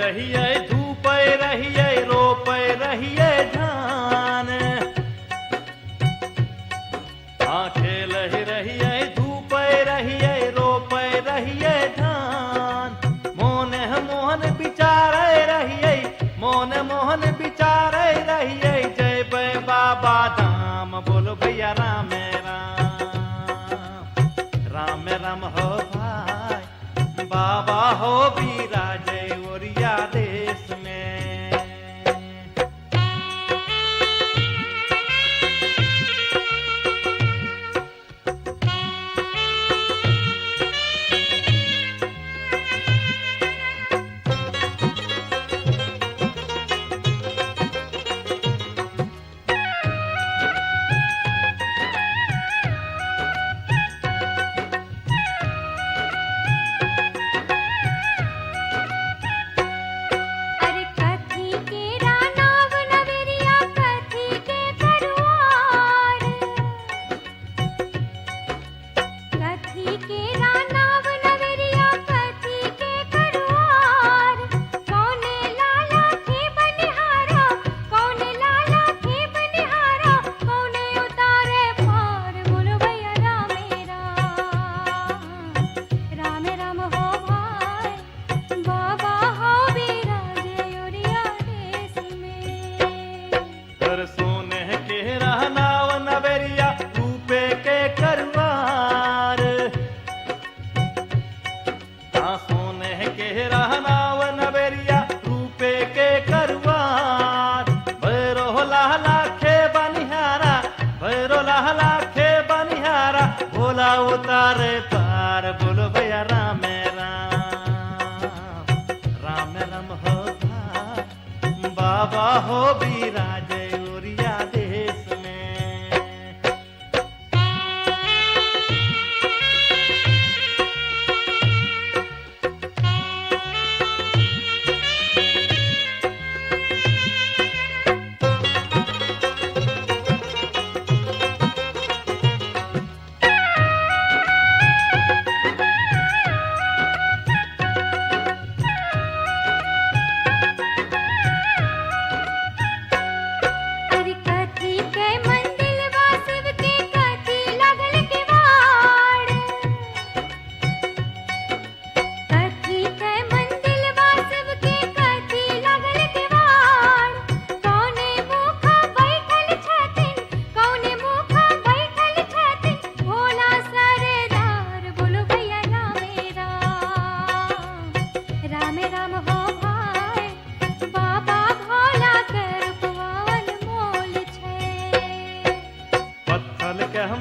रहिए धूप रहिए रोप रहिए धान। हाँ खेल रहिए धूप रहिए रोप रहिए धान। मोन मोहन बिचारे रहिए मोन मोहन बिचारे रहिए। जय बै बाबा धाम बोलो भैया राम राम राम हो भाई बाबा हो बिराजे ओरिया देश में। सोने के रहनाव नवेरिया रूपे के करवार। हाँ सोने के रहनाव नवेरिया रूपे के करवार। भैरो लाला खे बनिहारा भैरो लाला खे बनिहारा। भोला उतारे पार बोलो भैया राम राम राम हो भाई बाबा हो बिराजे ओरिया देश में।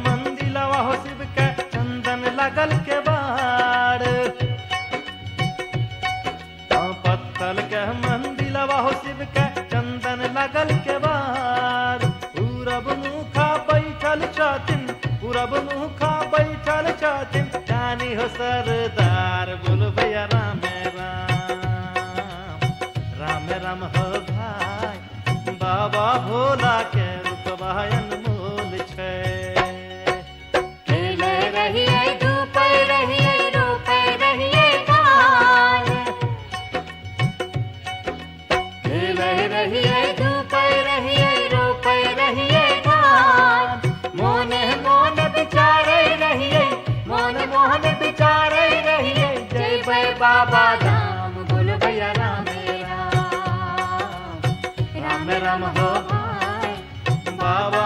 मंदिलवा हो शिव के चंदन लगल के बाड़। पत्थल के मंदिलवा हो शिव के चंदन लगल के बाड़। पूरब मुखा बैठल छथिन पूरब मुखा बैठल छथिन। जानी हो सरदार बोलो भैया राम राम हो भाई बाबा भोला के रूपवा अनमोल छै। रहिए धूप रहिए रोप रहिए धान। मोन मोहन बिचारे रहिए मोन मोहन बिचारे रहिए। जय बै बाबा धाम बोलो भैया राम राम हो भाई बाबा